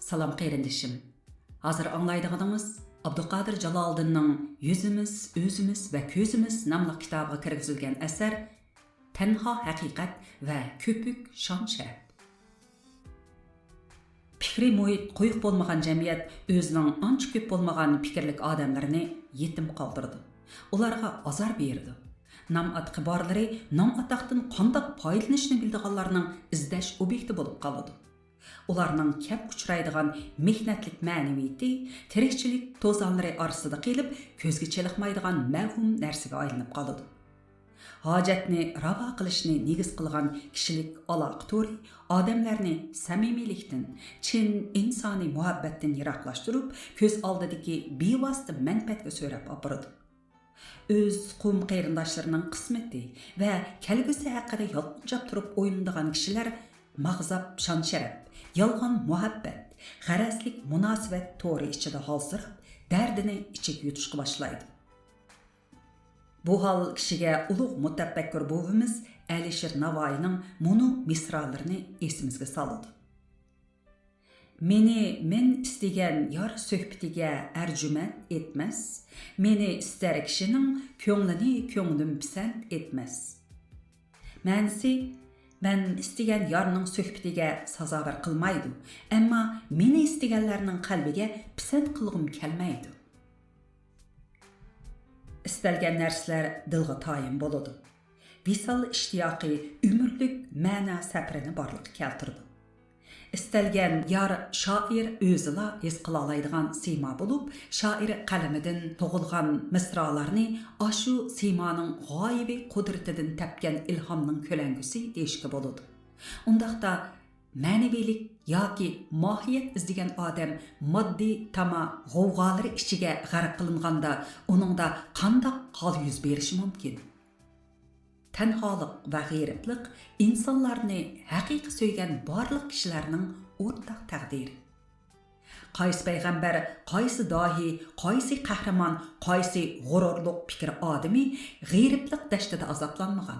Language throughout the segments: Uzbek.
Salam qayrindishim. Hazır anlaydıqadыңыз Abduqadir Jaloliddinning Yüzimiz, Özimiz va Ko'zimiz nomli kitobiga kirgizilgan asar Tanho haqiqat va ko'pik shon-sharaf. Fikri muhit qo'yiq bo'lmagan jamiyat o'zining ancha ko'p bo'lmagan fikrlik odamlarini yetim qoldirdi. Ularga azor berdi. Nam atqiborlari nam ataqdan qanday foydalanishni bildiganlarning izlash obyekti bo'lib qoldi. Ularning kep uchraydigan mehnatlik ma'naviyati tirikchilik to'zonlari orasida qilib ko'zga cheliqmaydigan mavhum narsaga aylanib qoldi. Hojatni ravo qilishni negiz qilgan kishilik aloqa to'ri odamlarni samimiylikdan, chin insoniy muhabbatdan yiroqlashtirib, ko'z oldidagi bevosita manfaatga so'rab opirdi. Öz qum qayrindoshlarining qismati va kelgusi haqida yolqinjab turib o'ylanadigan kishilar mag'zab shon-sharaf, yolg'on muhabbat, g'arazlik munosabat to'ri ichida hozirab, dardini ichiga yutishga boshlaydi. Bu hol kishiga ulug' mutafakkur buvimiz Alisher Navoiyning munu misralarini esimizga soladi. Meni men istagan yor suhbatiga arjumat etmas, meni istar kishining ko'nglini ko'nglim pisand etmas. Ma'nisi men istagan yorning suhbatiga sazobar qilmaydi, ammo meni istaganlarning qalbiga pisand qilg'im kelmaydi. Istalgan narsalar dilga toyin bo'ladi. Visal ishtiyoqi umrlik ma'na safrini borliqqa keltirdi. Istalgan yor shoir o'zila his qila oladigan siymo bo'lib, shoir qalamidan tug'ilgan misralarni ashu siymoning g'oyibi qudratidan topgan ilhomning ko'langusi deyishga bo'ladi. Undaqda ma'naviylik yoki mohiyat izlagan odam moddiy tama g'ovg'olari ichiga g'arq qilinganda uningda qanday hol yuz berishi mumkin? Tanholik va g'ayriblik insonlarni haqiqiy so'ygan barliq kishilarning o'rtaq taqdiri. Qaysi payg'ambar, qaysi dohi, qaysi qahramon, qaysi g'ururliq fikr odami g'ayriblik dashtida azoblanmagan.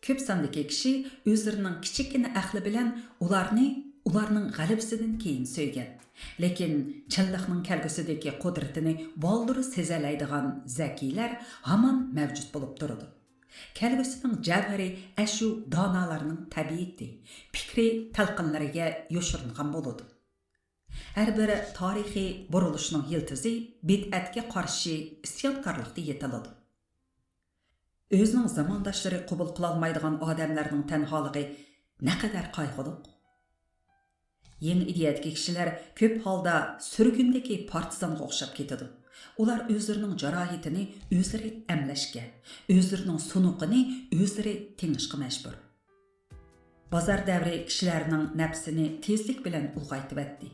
Ko'p sondagi kishi o'zlarining kichikina aqli bilan ularning g'alabasidan keyin so'ygan. Lekin chinliqning kelgusidagi qudratini boldir sezalaydigan zakiylar hamon mavjud bo'lib turadi. Kelgusining javhari ashu donalarning tabiati, fikri talqinlariga yoshiringan bo'ladi. Har bir tarixiy burilishning yiltizi bid'atga qarshi isyonkorlikda yetiladi. O'zining zamondoshlari qabul qila olmaydigan odamlarning tanholigi naqadar qayg'uli. Yangi ideyadagi kishilar ko'p holda surgundagi partizanga o'xshab ketadi. Ular o'zlarining jarohatini o'zlari amlashga, o'zlarining sunuqini o'zlari tingishga majbur. Bozor davri kishilarning nafsini tezlik bilan ulg'aytib etdi.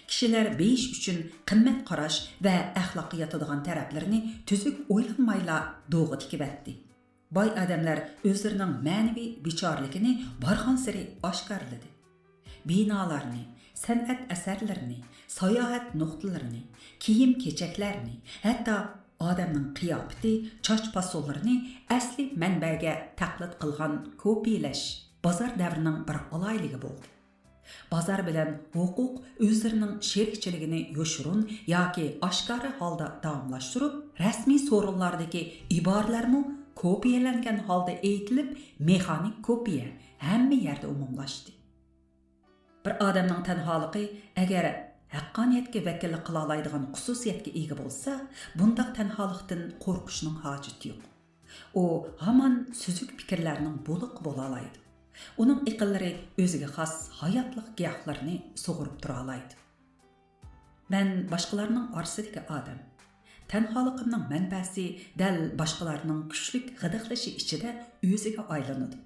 Kishilar beyish uchun qimmat qarash va axloqqa yotadigan taraflarini tuzuk o'ylanmayla do'g'i tikib etdi. Boy odamlar o'zlarining ma'naviy bechorligini bargan sari oshkorladi. Binolarni, san'at asarlarini, sayohat nuqtalarini, kiyim-kechaklarni, hatto odamning qiyofati, choch pasollarini asli manbaga taqlid qilgan kopiyalash bozor davrining bir oloyligi bo'ldi. Bozor bilan huquq o'zlarining sherikchiligini yoshirun yoki oshkora holda davomlashtirib, rasmiy so'rovlardagi iboralarmi kopiyalangan holda aytilib, mexanik kopiya hamma yerda umumlashdi. Bir odamning tanholigi agar haqqoniyatga vakillik qila oladigan xususiyatga ega bo'lsa, bundaq tanholikdan qo'rqishning hojati yo'q. U hamon suzuk fikrlarning bo'liq bo'la oladi. Uning iqillari o'ziga xos hayotlik giyohlarini sug'urib tura oladi. Men boshqalarning orasidagi odam. Tanholigimning manbasi dal boshqalarning kuchlik g'idiqlashi ichida o'ziga aylanadi.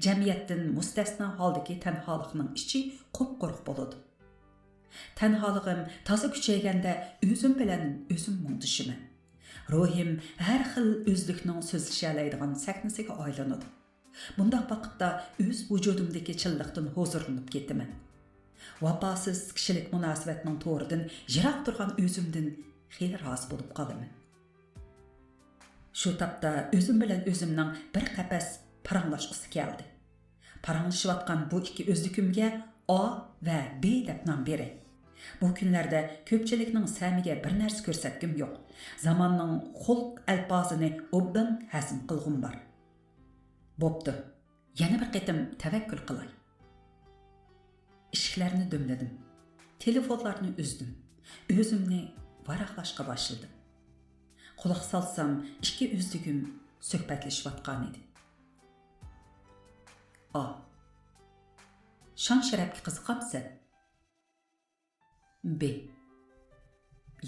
Jamiyatdan mustasno holdagi tanholikning ichi qo'p-qo'riq bo'ladi. Tanholigim toza kuchayganda o'zim bilan o'zim mungdishiman. Ruhim har xil o'zlikning so'zlashalaydigan sahnasiga aylanadi. Bundaq vaqtda o'z vujudimdagi chilliqdan huzurlanib ketaman. Vafosiz kishilik munosabatning to'ridan yiroq turgan o'zimdan xeyli rozi bo'lib qolaman. Shu topda o'zim bilan o'zimning bir qapas paranglashqisi keldi. Paranglashayotgan bu ikki o'zlikimga A va B deb nom beray. Bu kunlarda ko'pchilikning samiga bir narsa ko'rsatgim yo'q. Zamonning xulq alfozini obdan hazm qilg'im bor. Bo'pti. Yana bir qatim tavakkul qilay. Ishlarni dumladim. Telefonlarni uzdim. O'zimni varaqlashga boshladim. Quloq solsam, ikki o'zligim suhbatlashayotgan edi. A. Shon sharafga qiziqamsan? B.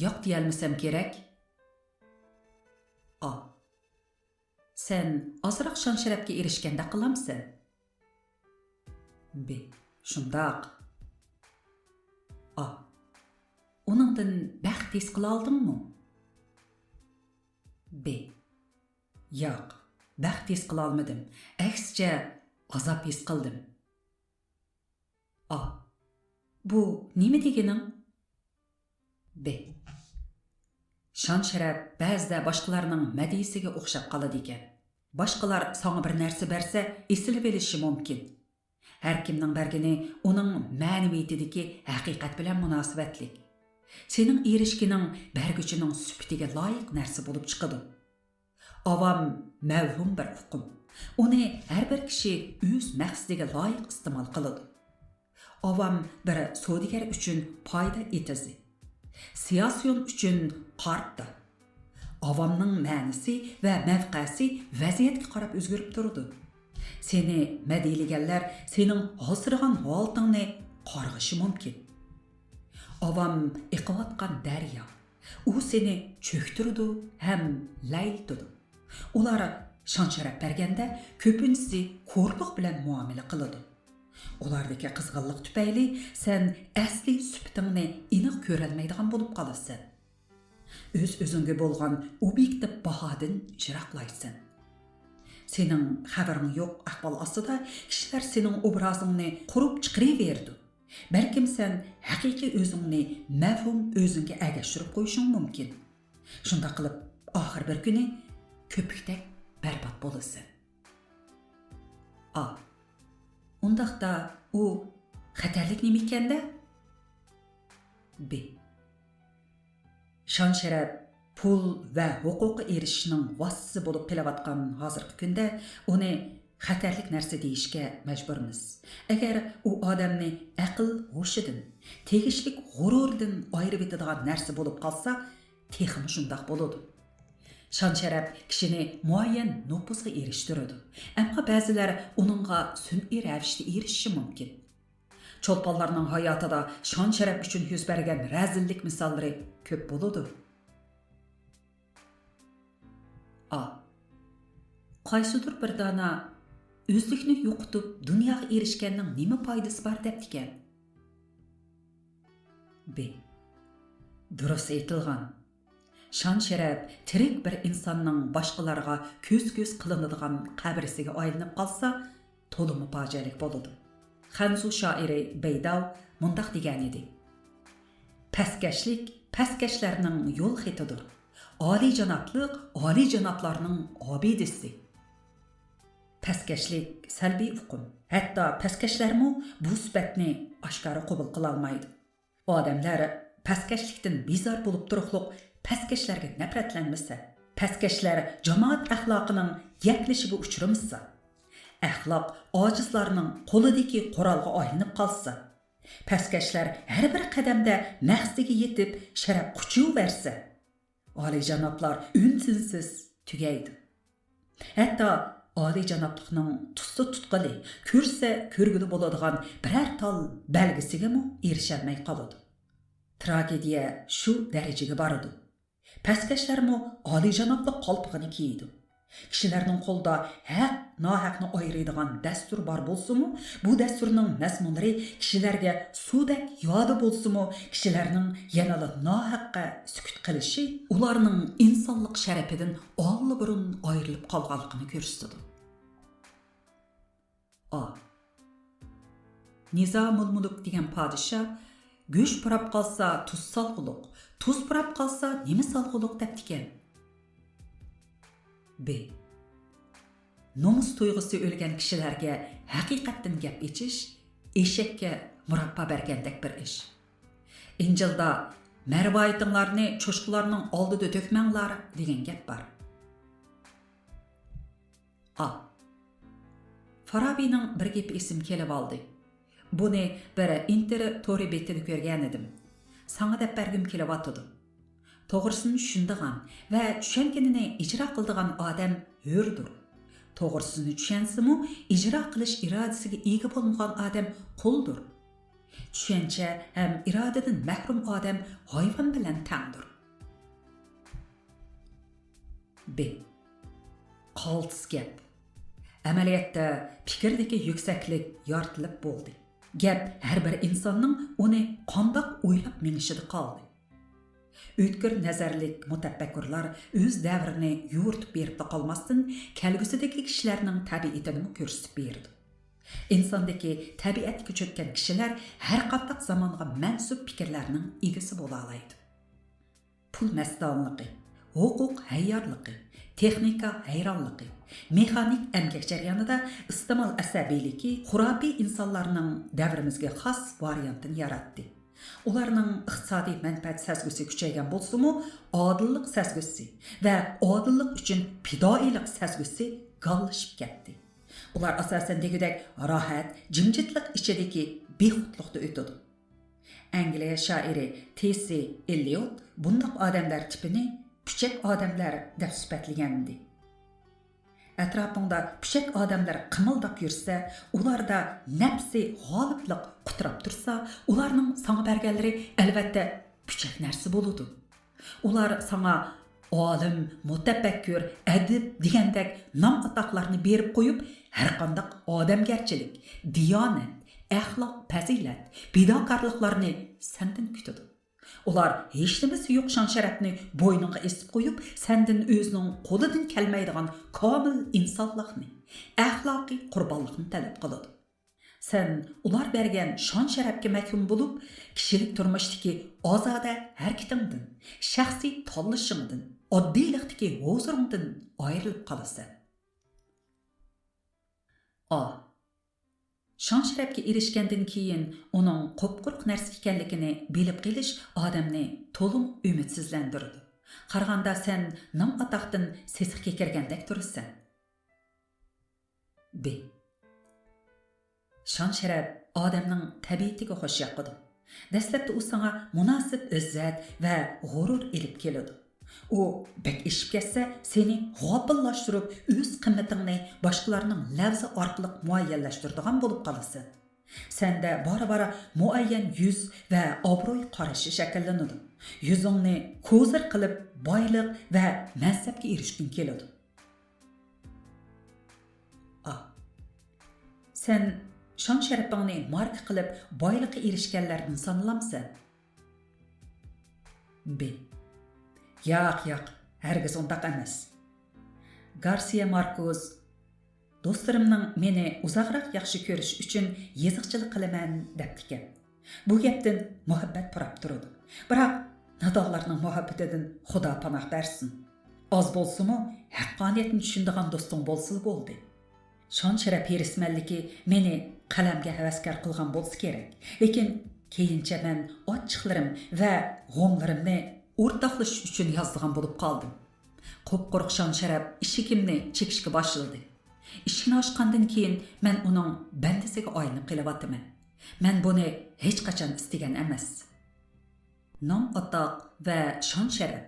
Yo'q deyolmasam kerak. A. Sen ozroq shon sharafga erishganda qilamsan? B. Shundoq. A. Uningdan baxt his qila oldingmi? B. Yo'q, baxt his qila olmadim. Aksicha azob his qildim. A. Bu nima deganing? B. Shon sharaf ba'zida boshqalarning madisiga o'xshab qoladi ekan. Boshqalar sana bir narsa bersa, esilib olishi mumkin. Har kimning bergini uning ma'naviyatidagi haqiqat bilan munosabatlik. Sening erishgining berguchining sifatiga loyiq narsa bo'lib chiqadi. Avam mavhum bir hukm. Uni har bir kishi o'z maqsadiga loyiq iste'mol qiladi. Avam bir savdogar uchun foyda etizi. Siyosiyon uchun qartdi. Avamning ma'nisi va mavqesi vaziyatga qarab o'zgarib turadi. Seni madiyliganlar sening hozirgan holatingni qarg'ishi mumkin. Avam iqiyotgan daryo. U seni cho'ktirdi ham layltidi. Ular shon sharaf berganda ko'pincha qo'rqoq bilan muomala qiladi. Ulardagi qizg'inlik tufayli sen asli sifatingni aniq ko'rolmaydigan bo'lib qolasan. O'z-o'zingga bo'lgan obyektiv bahodan jiroqlaysan. Sening xabaring yo'q ahvol ostida kishilar sening obrazingni qurib chiqaraverdi. Balkim sen haqiqiy o'zingni mafhum o'zingga agashtirib qo'yishing mumkin. Shunda qilib oxir bir kuni ko'pikdek barbod bo'lasan. A. Undaqda u xatarlik nima ekanda? B. Shon sharaf, pul va huquqqa erishishning vositasi bo'lib kelayotgan hozirgi kunda uni xatarlik narsa deyishga majburmiz. Agar u odamni aql hushidan, tegishlik g'ururdan ayirib etadigan narsa bo'lib qolsa, texmi shundoq bo'ladi. Shon sharaf kishini muayyan nupuzga erishtiradi. Ammo ba'zilar uningga sun'iy ravishda erishishi mumkin. Cho'lponlarning hayotida shon sharaf uchun yuz bergan razillik misollari ko'p bo'ladi. A. Qaysidir bir dona o'zlikni yo'qotib dunyoga erishganning nima foydasi bor debdikan? B. Durust aytilgan. Shon sharaf tirik bir insonning boshqalarga ko'z-ko'z qilinadigan qabrisiga aylanib qolsa, to'limi fojialik bo'ladi. Xanzu shoiri Beydav mundaq degan edi. Pastkashlik pastkashlarning yo'l xetidir. Oliyjanoblik oliyjanoblarning obidisi. Pastkashlik salbiy hukm. Hatto pastkashlarmi bu sifatni oshkora qabul qila olmaydi. Odamlar pastkashlikdan bezor bo'lib turibliq pastkashlarga nafratlanmasa, pastkashlar jamoat axloqining yaklishiga uchramasa, axloq ojizlarning qo'lidagi qurolga aylanib qolsa, pastkashlar har bir qadamda maqsadiga yetib sharaf quchuversa, oliyjanoblar unsinsiz tugaydi. Hatto oliyjanoblikning tusti tutqili, ko'rsa ko'rgili bo'ladigan biror tal belgisiga mu erisholmay qoladi. Tragediya shu darajaga boradi. Pastkashlarmi oliyjanoblik qolpig'ini kiydi. Kishilarning qo'lida haq nohaqni ayiradigan dastur bor bo'lsa-mu, bu dasturning mazmunlari kishilarga suvdek yodi bo'lsa-mu, kishilarning yanada nohaqqa sukut qilishi ularning insonlik sharafidan olli-burun ayrilib qolganligini ko'rsatadi. A. Nizamul Mulk degan podshoh go'sht purab qolsa tuz solg'uluq, tuz purab qolsa nima solg'uluq debdikan? B. Nomus tuyg'usi o'lgan kishilarga haqiqatdan gap echish eshakka murabba bergandek bir iş. İncilda mervayetіңlarni çoşkularının aldıda dökmеңlar degan gap var. A. Farabining bir gepi esim kelib oldi. Buni bir intertori betida ko'rgan edim. Sana deb bergim kelyapti. To'g'risini tushundigan va tushunganini ijro qildigan odam hurdir. To'g'risini tushunsa-mu, ijro qilish irodasiga ega bo'lmagan odam quldir. Tushuncha ham irodadan mahrum odam hayvon bilan tangdir. B. Qaltis gap. Amaliyotda fikrdagi yuksaklik yoritilib bo'ldi. Gap har bir insonning uni qandoq o'ylab minishida qoldi. O'tkir nazarlik mutafakkurlar o'z davrini yo'rtib berib qolmasdan kelgusidagi kishilarning tabiatini ko'rsatib berdi. Insondagi tabiatga cho'kkan kishilar har qanday zamonga mansub fikrlarning egasi bo'la oladi. Pul masdonligi, huquq hayyorligi, texnika hayronligi, mexanik emgak jarayonida iste'mol asabiyligi xurabiy insonlarning davrimizga xos variantini yaratdi. Ularning iqtisodiy manfaat sezgusi kuchaygan bo'lsa-mu, odillik sezgusi va odillik uchun fidoilik sezgusi gallashib ketdi. Ular asosan degudek rohat, jimjitlik ichidagi bexudlikda o'tadi. Angliya shoiri T.S. Eliot bundoq odamlar tipini puchak odamlar deb sifatlagandi. Atrofingda puchak odamlar qimildab yursa, ularda nafsi g'oliblik qutirab tursa, ularning sana berganlari albatta puchak narsa bo'ladi. Ular sana olim, mutafakkur, adib degandek nom atoqlarni berib qo'yib, har qanday odamgarchilik, diyonat, axloq, fazilat, fidokorliklarni sendan kutadi. Ular hech nimasi yo'q shon-sharafni bo'yniga esib qo'yib, sendan o'zining qo'lidan kelmaydigan komil insonlikni, axloqiy qurbonlikni talab qiladi. Sen ular bergan shon-sharafga mahkum bo'lib, kishilik turmushdagi ozoda harakatingdan, shaxsiy tanlashingdan, oddiylikdagi huzuringdan ayrilib qolasan. A. Shon-sharafga erishgandan keyin uning qo'pqurq narsa ekanligini bilib qilish odamni to'liq umidsizlantiradi. Qaraganda sen nom atoqdan sesiqga kirgandek turasan. B. Shon-sharaf odamning tabiatiga xo'sh yoqadi. Dastlabda u sana munosib izzat va g'urur elib keladi. U bek ishib ketsa, seni g'ofillashtirib, o'z qimmatingni boshqalarning lafzi orqali muayyanlashtiradigan bo'lib qolasan. Senda bora-bora muayyan yuz va obro'y qarashi shakllanadi. Yuzingni ko'zir qilib, boylik va mansabga erishging keladi. A. Sen shon-sharafingni mark qilib, boylikka erishganlardan sanalamsan. B. Yo'q, hargiz undaq emas. Garcia Marquez do'stlarimning meni uzoqroq yaxshi ko'rish uchun yeziqchilik qilaman debdikan. Bu gapdan muhabbat purab turadi. Biroq nadonlarning muhabbatidan Xudo panoh bersin. Oz bo'lsa-mu, haqqoniyatni tushunadigan do'sting bo'lsa bo'ldi. Shon-sharaf perismanligi meni qalamga havaskor qilgan bo'lsa kerak. Lekin keyincha men ochiqlarim va g'omlarimni o'rtoqlash uchun yozdigan bo'lib qoldim. Qo'pqurq shon-sharaf ishikimni chekishga boshladi. Ishini ochgandan keyin men uning bandasiga aylanib qelyapman. Men buni hech qachon istagan emas. Nom atoq va shon-sharaf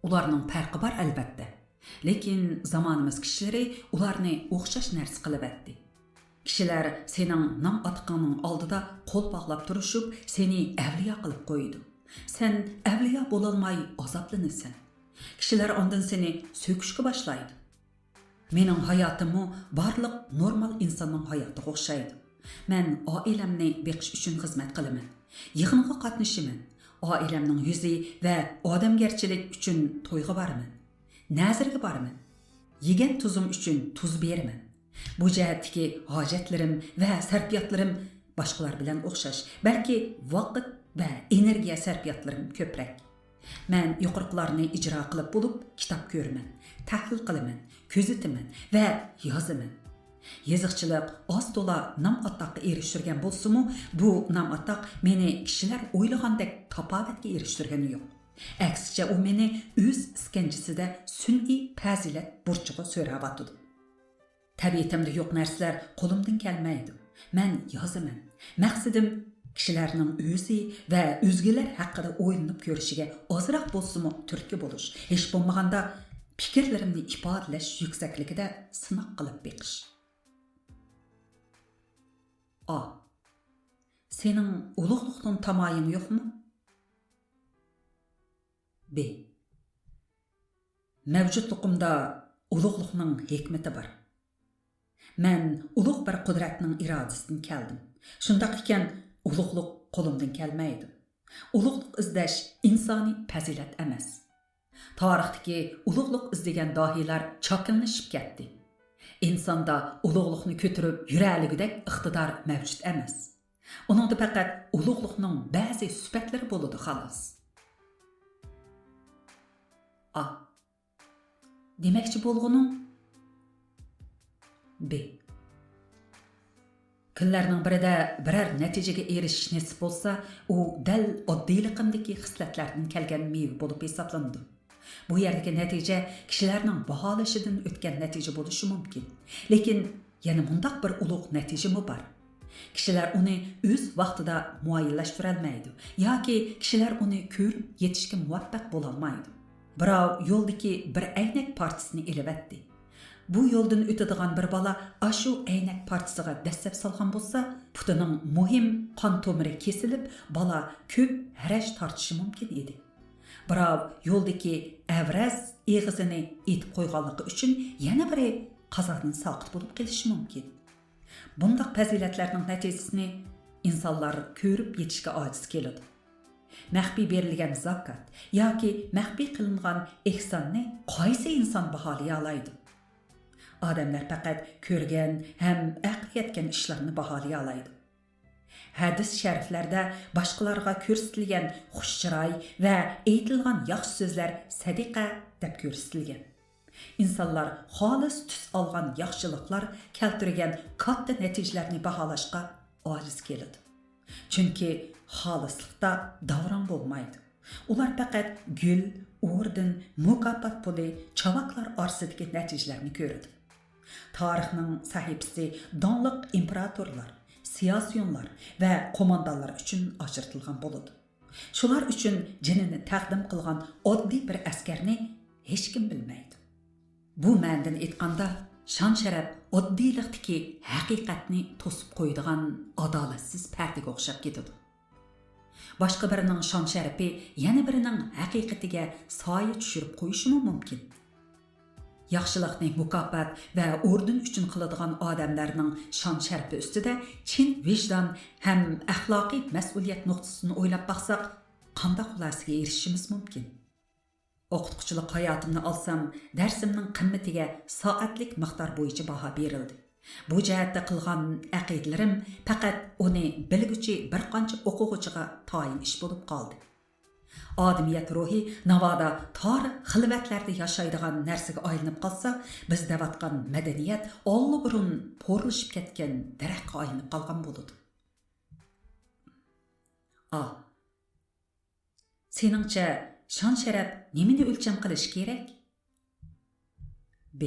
ularning farqi bor albatta. Lekin zamonimiz kishilari ularni o'xshash narsa qilib etdi. Kishilar sening nom atoqingning oldida qo'l bog'lab turishib, seni avliyo qilib qo'ydi. Sen avliyo bo'lolmay azoblanasan. Kishilar ondan seni so'kishga boshlaydi. Mening hayotimni barliq normal insonning hayotiga o'xshaydi. Men oilamni beqish uchun xizmat qilaman. Yig'inga qatnashaman. Oilamning yuzi va odamgarchilik uchun to'yga boraman. Nazirga boraman. Yegan tuzim uchun tuz beraman. Bu jihatdagi hojatlarim va sarfiyotlarim boshqalar bilan o'xshash, balki vaqt va energiya sarfiyotlarim ko'proq. Men yuqoriqlarni ijro qilib bo'lib, kitob ko'raman, tahlil qilaman, ko'zitaman va yozaman. Yazıqçılıq az tola nam ataqqa eriştirgen bolsumu, bu nam ataq meni kişiler oylagandek tapavetga eriştirgeni yo'q. Aksicha u meni o'z iskanjisida sun'iy fazilat burchiga so'ravatdi. Tabiatimda yo'q narsalar qo'limdan kelmaydi. Men yozaman. Maqsadim kishilarning o'zi va o'zgalar haqida o'ylanib ko'rishiga ozroq bo'lsa-mu turtki bo'lish, hech bo'lmaganda fikrlarimni ifodalash yuksakligida sinoq qilib beqish. A. Sening ulug'liqning tamoyili yo'qmi? B. Mavjudligimda ulug'liqning hikmati bor. Men ulug' bir qudratning irodasidan keldim. Shundaq ekan, ulug'liq qo'limdan kelmaydi. Ulug'liq izlash insoniy fazilat emas. Tarixdagi ulug'liq izlagan dohiylar chokinlashib ketdi. İnsanda ulug'liqni ko'tarib yuraligidek iqtidor mavjud emas. Uningda faqat ulug'liqning ba'zi sifatlari bo'ladi xolos. A. Demakchi bo'lganim B. Kunlarning birida biror natijaga erishish nasib bo'lsa, u dal oddiyliqimdagi xislatlardan kelgan meva bo'lib hisoblanadi. Bu yerdagi natija kishilarning baholashidan o'tgan natija bo'lishi mumkin. Lekin yana mundaq bir ulug' natijami bor. Kishilar uni o'z vaqtida muayyanlashtira olmaydi yoki kishilar uni ko'rib yetishga muvaffaq bo'la olmaydi. Birov yo'ldagi bir aynak parchasini elib bu yo'ldan o'tadigan bir bola ashu aynak parchasiga dastlab solgan bo'lsa, putining muhim qon tomiri kesilib, bola ko'p haraj tortishi mumkin edi. Birov yo'ldagi avraz eg'izini etib qo'yganligi uchun yana biri qazoqdan saqit bo'lib qolishi mumkin. Bundaq fazilatlarning natijasini insonlar ko'rib yetishga ojiz keladi. Maxfiy berilgan zakat yoki maxfiy qilingan ehsonni qaysi inson baholay oladi? Odamlar faqat ko'rgan ham aql yetgan ishlarni baholay oladi. Hadis shariflarda boshqalarga ko'rsatilgan xush chiroy va aytilgan yaxshi so'zlar sadiqa deb ko'rsatilgan. İnsanlar xolis tus olgan yaxshiliklar keltirgan katta natijalarni baholashga ojiz keladi. Chunki xolislikda davron bo'lmaydi. Ular faqat gul, orden, mukofot puli, chavaklar orasidagi natijalarni ko'radi. Tarixning sahifasi donliq imperatorlar, siyosiyonlar va qo'mondonlar uchun ochirtilgan bo'ladi. Shular uchun jinini taqdim qilgan oddiy bir askarni hech kim bilmaydi. Bu ma'nodan aytganda shon sharaf oddiylikdagi haqiqatni to'sib qo'ydigan adolatsiz pardaga o'xshab ketadi. Boshqa birining shon sharafi yana birining haqiqatiga soya tushirib qo'yishi mumkin. Yaxshilikni mukofot va o'rdan uchun qiladigan odamlarning shon sharafi ustida chin vijdon ham axloqiy mas'uliyat nuqtasini o'ylab baqsaq, qanday xulosaga erishishimiz mumkin? O'qituvchilik hayotimni olsam, darsimning qimmatiga soatlik miqdor bo'yicha baho berildi. Bu jihatda qilgan aqidalarim faqat uni bilguchi bir qancha o'quvchiga tayin ish bo'lib qoldi. Odamiyat ruhi navoda tor xilvatlarda yashaydigan narsaga aylanib qolsa, biz davatgan madaniyat olli-burun po'rilishib ketgan daraxtga aylanib qolgan bo'ladi. A. Seningcha shon sharaf nimani o'lcham qilish kerak? B.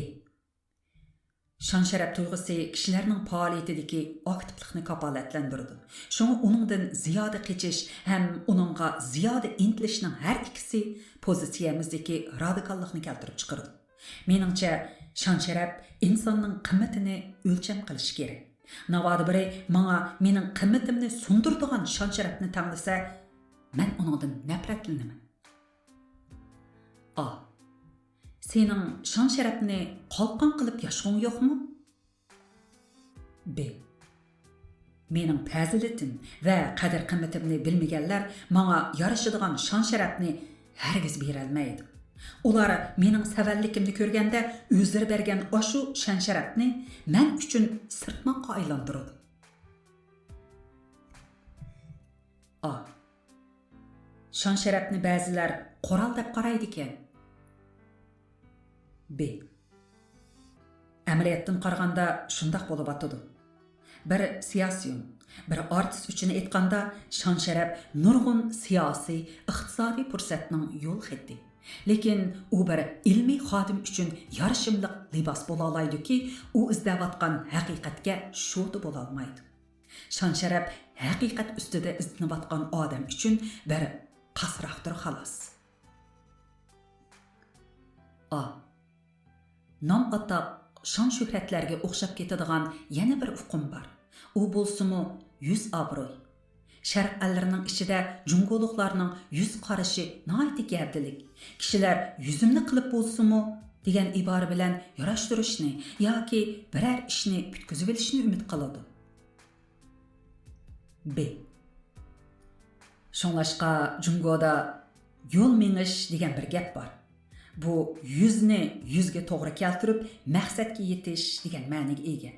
Shon sharaf tuyg'usi kishilarning faoliyatidagi aktivlikni kafolatlantiradi. Shunga uningdan ziyoda kechish ham uningga ziyoda intilishning har ikkisi pozitsiyamizdagi radikallikni keltirib chiqaradi. Meningcha shon sharaf insonning qimmatini o'lcham qilish kerak. Navoda biri menga mening qimmatimni sundiradigan shon sharafni tanlasa, men uningdan nafratlanaman. A. Sening shon sharafni qalqon qilib yashashing yo'qmi? B. Mening fazilatim va qadr qimmatimni bilmaganlar menga yarashadigan shon sharafni hargiz bera olmaydi. Ular mening savallikimni ko'rganda o'zlari bergan oshu shon sharafni men uchun sirtmoqqa aylantiradi. A. Shon sharafni ba'zilar qurol deb qaraydi ekan. B. Әмілияттың қарғанда шындақ болып атыды. Bir siyasiyon, bir artist üçün etqanda şan şərəf nurgun siyasi, iqtisadi fürsətinin yol xetti. Lekin u bir ilmi xadim üçün yarışımlıq libas bola alaydı ki, u izləvatqan həqiqətə şodu bola almaydı. Şan şərəf həqiqət üstüdə izlənətqan adam üçün bir qasraqdır xalas. A. Nam ataq şan şöhrətlərə oxşab ketadigan yana bir uqum var. O bolsumu yüz abroy. Şərq əllərinin içində cunqoluqlarının yüz qarışı naiti gəvdilik. Kişilər yüzümlü qılıb bolsumu degan ibara bilan yaraşdırışni yoki birər ishni bitkizib olishni umid qiladi. B. Şonlaşqa Jungoda yo'l mengish degan bir gap bor. Bu yüzni yüzge to'g'ri keltirib maqsadga yetish degan ma'noga ega.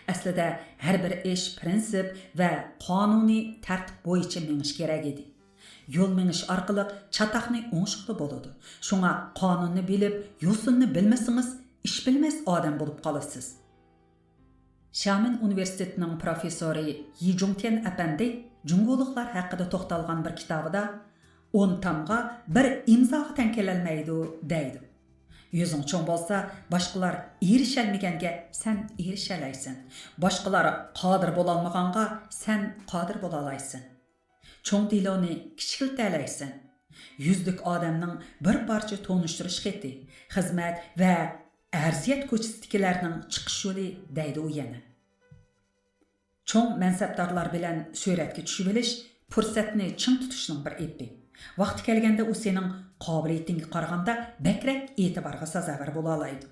Aslida har bir ish prinsip va qonuniy tartib bo'yicha mengish kerak edi. Yo'l mengish orqali chataqni o'ngishli bo'ladi. Shunga qonunni bilib, yo'lsinni bilmasangiz, ish bilmas odam bo'lib qolasiz. Xiamen Universitetining professori Yi Zhongtian apandi Jungoliklar haqida to'xtalgan bir kitobida 10 tamga bir imzoga teng kelolmaydi deydi. Yüzün çoğun bolsa, başqalar erişelmegenge sen erişelaysan. Başqalar qadir bolalmaganga sen qadir bolalaysan. Çoğun diloni kichikiltalaysan. Yüzlük adamning bir parça tonushtirish xeti, xizmat va arziyat ko'chasidagilarning chiqish yo'li deydi u yana. Çoğun mansabdorlar bilan suratga tushib olish fursatni chin tutishning bir epi. Vaqti kelganda u sening qobiliyatingga qaraganda bakrak e'tiborga sazovor bo'la oladi.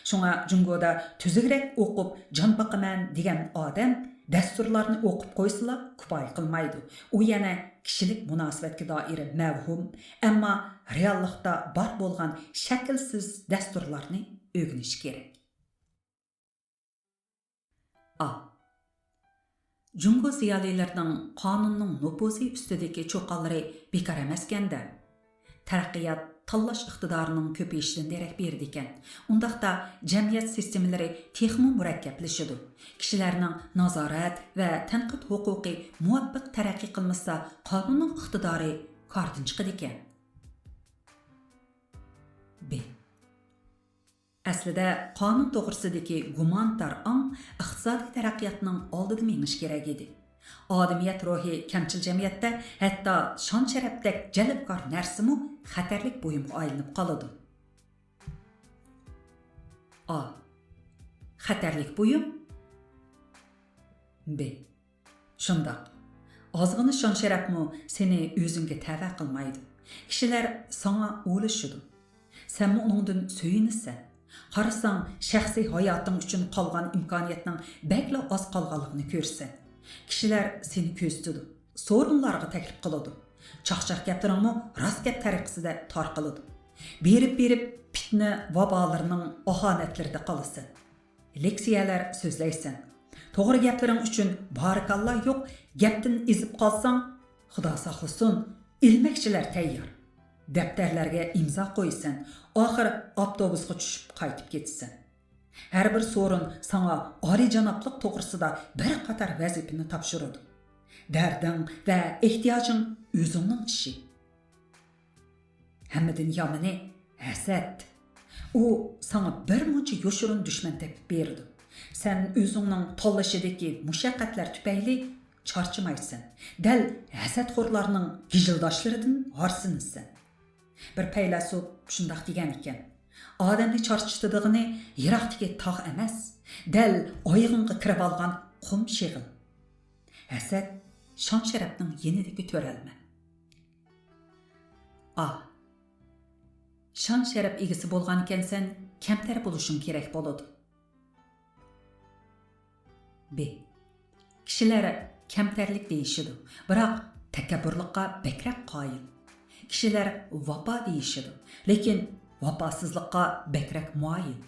Shunga Jungoda tuzigrek o'qib jon boqaman degan odam dasturlarni o'qib qo'ysila kifoya qilmaydi. U yana kishilik munosabatga doir mavhum, ammo reallikda bor bo'lgan shaklsiz dasturlarni o'rganish kerak. A. Jungo ziyolilarining qonunning nupuzi ustidagi cho'qonlari bekor emaskanda, taraqqiyot tanlash iqtidorining ko'payishidan darak berdi ekan. Undaqda jamiyat sistemalari texmo murakkablashadi. Kishilarning nazorat va tanqid huquqi muvaffaq taraqqiy qilmasa, qonunning iqtidori kordan chiqadi ekan. B. Aslida qonun to'g'risidagi gumanitar ong iqtisodiy taraqqiyotning oldida mengish kerak edi. Odamiyat ruhi kamchil jamiyatda hatto shon sharafdek jalbkor narsami xatarlik buyumga aylanib qoladi. A. Xatarlik buyum. B. Shundoq. Ozg'ini shon sharafmi seni o'zingga tava qilmaydi. Kishilar sana o'lishidi. Sen uningdan suyunisan. Qarasang, shaxsiy hayoting uchun qolgan imkoniyatning bakla oz qolganligini ko'rsan. Kishilar seni ko'zitadi, so'rinlarga taklif qiladi. Chaqchaq gaplarimi rost gap tariqasida tarqaladi. Berib fitna vabolarining ohonatlarida qolasan. Leksiyalar so'zlaysan. To'g'ri gaplaring uchun barakalloh yo'q, gapdan ezib qolsang, Xudo saqlasin, ilmakchilar tayyor. Daftarlarga imzo qo'ysan, oxir avtobusga tushib qaytib ketsan. Har bir so'rin sana oliyjanoblik to'g'risida bir qator vazifani topshiradi. Darding va ehtiyojing o'zingning ishi. Hammadan yomoni hasad. U sana bir muncha yoshirin dushman topib berdi. Sen o'zingning tanlashidagi mushaqqatlar tufayli charchamaysan. Dal hasadxo'rlarning gijildoshlaridan horsinasan. Bir faylasuf shundoq degan ekan. Odamni charchitadiğini yiroqdagi tog' emas, dal oyog'ingga kirib olgan qum shig'il. Hasad shon sharafning yenidagi to'ralma. A. Shon sharaf egasi bo'lgan ekansan, kamtar bo'lishing kerak bo'ladi. B. Kishilar kamtarlik deyishidi, biroq takabburlikqa bakrak qoyil. Kishilar vafo deyishidi, lekin vafosizlikqa bakrak moyil.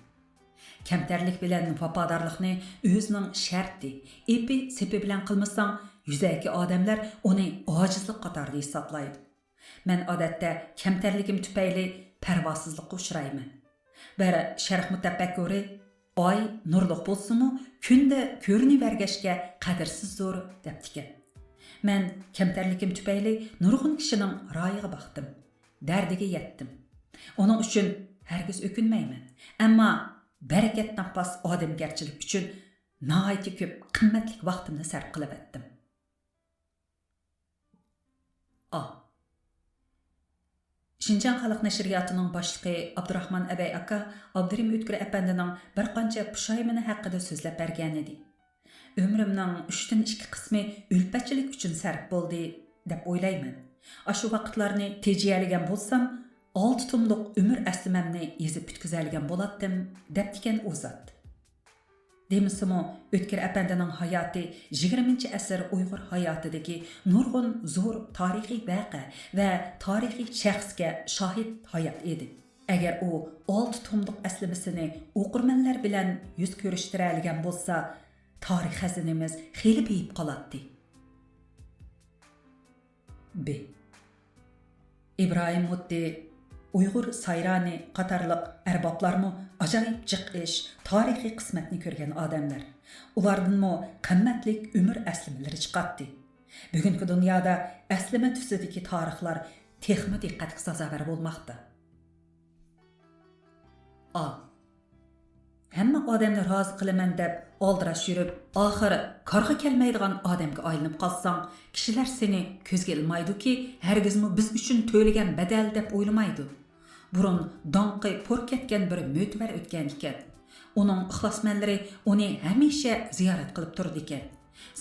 Kamtarlik bilan vafodorlikni o'zining sharti, epi sepi bilan qilmasang, yuzaki odamlar uni ojizlik qatorida hisoblaydi. Men odatda kamtarligim tufayli parvosizlikqa uchrayman. Bir sharq mutafakkiri Oy nurliq bo'lsa-mu, kunda ko'rinivergashga qadrsiz zo'r debdikan. Men kamtarlikim tufayli nurg'un kishining royiga baxtim, dardiga yetdim. Uning uchun hargiz o'kinmayman. Ammo barakat topmas odamgarchilik uchun nihoyat ko'p qimmatli vaqtimni sarf qilib etdim. Şinjan Xalq Nashriyatining boshlig'i Abdurahmon Abay aka Abdurim O'tkir apandining bir qancha pushaymini haqida so'zlab bergan edi. Ömrümning 3dan 2 qismi ulfatchilik uchun sarf bo'ldi deb o'ylayman. Shu vaqtlarni tejiyaligan bo'lsam, 6 tumliq umr aslimamni yezib bitkazalgan bo'latdim debdikan o'zat. Demisimi O'tkir apandining hayoti 20-asr Uyg'ur hayotidagi nurg'un zo'r tarixiy voqea va tarixiy shaxsga shohid hayot edi. Agar u 6 tomliq aslimasini o'qirmanlar bilan yuz ko'rishtira olgan bo'lsa, tarix xazinamiz xeyli beyib qoladi. B. İbrahim Mutdi, Uyg'ur Sayrani qatarliq arboblarmi ajoyib jiq ish, tarixiy qismatni ko'rgan odamlar. Ulardanmi qimmatlik umr aslimalari chiqadi. Bugungi dunyoda aslima tusidagi tarixlar texmi diqqatga sazovor bo'lmoqda. Hamma odamni rozi qilaman deb oldirash yurib, oxiri qarg'a kelmaydigan odamga aylanib qolsang, kishilar seni ko'zga ilmaydi-ki, hargizmi biz uchun to'lagan badal deb o'ylamaydi. Burun donqi po'r ketgan bir mo'tvar o'tgan ekan. Uning ixlosmanlari uni hamisha ziyorat qilib turdi ekan.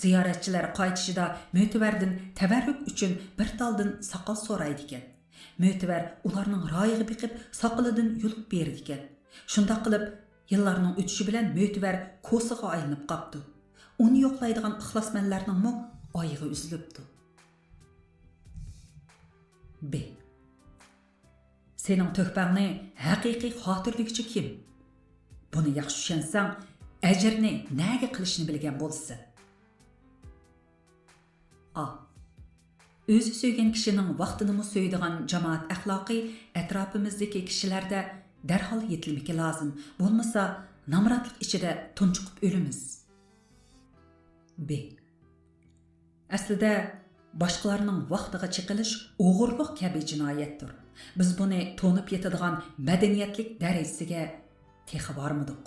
Ziyoratchilar qaytishida mo'tvardan tabarruk uchun bir taldan soqol so'raydi ekan. Mo'tvar ularning royiga biqib soqolidan yulib berdi ekan. Shunda qilib yillarning o'tishi bilan mo'tvar ko'siga aylanib qopdi. Uni yo'qlaydigan ixlosmanlarning oyig'i uzilibdi. B. Sening to'hbangni haqiqiy xotirlikchi kim? Buni yaxshi tushunsang, ajrni nega qilishni bilgan bo'lsin. O'zi suygan kishining vaqtini so'ydigan jamoat axloqi atrofimizdagi kishilarda darhol yetilmiki lozim. Bo'lmasa, namratlik ichida tunchiqib o'limiz. B. Aslida boshqalarning vaqtiga chiqilish o'g'irlik kabi jinoyatdir. Biz buni to'nib yetadigan madaniyatlik darajasiga texi bormidik.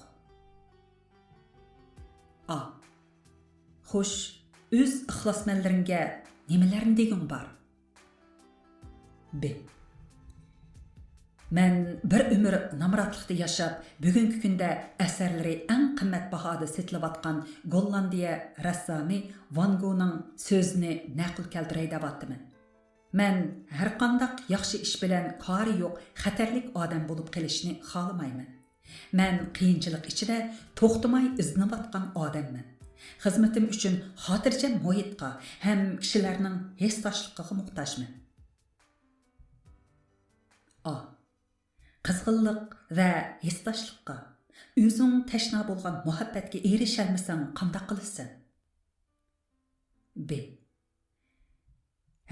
Xo'sh, o'z ixlosmanlaringga nimalarni deging bor? B. Men bir umr namratlikda yashab, bugungi kunda asarlari eng qimmatbahoda setilayotgan Gollandiya rassomi Van Goghning so'zini naql keltiray deyapman. Men har qanday yaxshi ish bilan qori yo'q, xatarlik odam bo'lib qolishni xohlamayman. Men qiyinchilik ichida to'xtamay izlanayotgan odamman. Xizmatim uchun xotirjam muhitga ham kishilarning hesdoshligiga muhtojman. Qizg'inlik va hesdoshlikqa o'zing tashna bo'lgan muhabbatga erisholmasang qanday qilasan? B.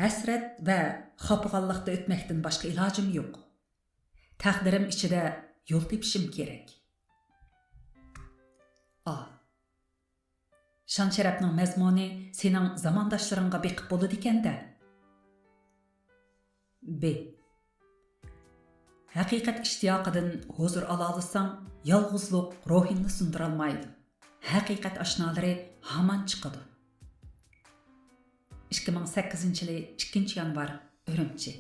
Hasrat va xafaganlikda o'tmakdan boshqa ilojim yo'q. Taqdirim ichida yo'l tepishim kerak. Shan sharafning mazmuni sening zamondoshlaringga beqib bo'ladi ekanda. B. Haqiqat ishtiyoqidan huzur ola olsang, yolg'izlik ruhingni sindira olmaydi. Haqiqat oshnolari hamon chiqadi. 2008-yil 2-yanvar Urumchi.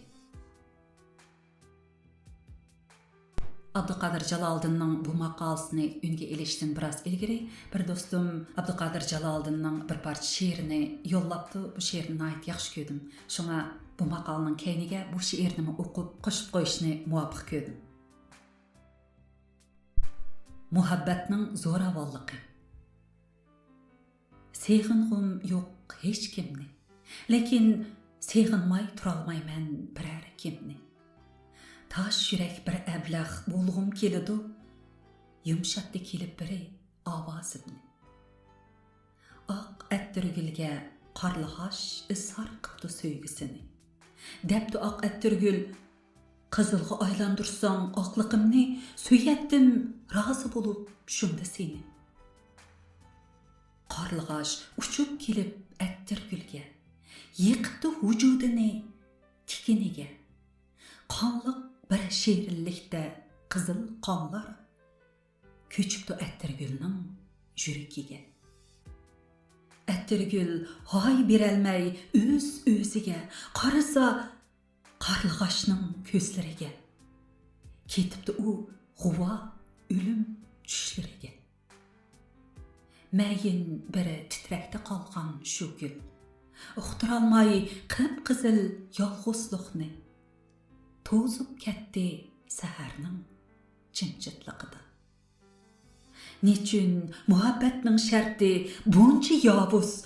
Abduqadir Jaloliddinning bu maqolasini unga elishdan biroz ilgari bir do'stim Abduqadir Jaloliddinning bir parcha she'rini yo'llabdi. Bu she'rni ayt yaxshi ko'rdim. Shunga bu maqolaning keyniga bu she'rni o'qib qo'shib qo'yishni muvofiq ko'rdim. Muhabbatning zo'ravonligi. Seg'ing'im yo'q hech kimni. Lekin seg'inmay turolmayman biror kimni. Taş yürek bir əbləx bulğum kelidi, yumşatdı kelib biri avazımni. Aq ətdirgülge qarlıhaş izhar qıpdı söygüsini. Dəbdi aq ətdirgül Qızılğa aylandırsan aqlığımni, söyətdim razı bolup şunda seni. Qarlığaş uçup kelip ettir gülge, yıqıptı vücudini tikinige. Qanlıq bir şeirlikdə qızıl qanlar, köçüptü ettir gülnün jürikiga. Ettirgül hay berelmey öz-özige, qarısa qarlığaşның көзләрегә. Кетіпті у ғуа өлім түшлерге. Мәйін бірі titrəkdə qalğan şu gül, uqtıralmay qıp-qızıl yalğızlıqni, tozub ketdi səhərnin cimcitliqida. Nechün muhabbetning şərti bunca yavuz,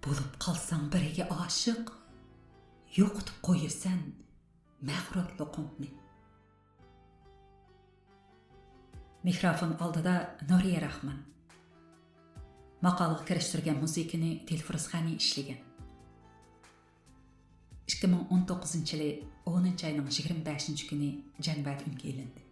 bulup qalsan biriga aşık, yo'qitib qo'yasan mag'rurliqingni. Mikrofon oldida Nuriya Rahman. Maqolaga kirishtirgan musiqani Dilfuraz G'ani ishlagan. 2019-yil 10 oyning 25 kuni Janbat unga elindi.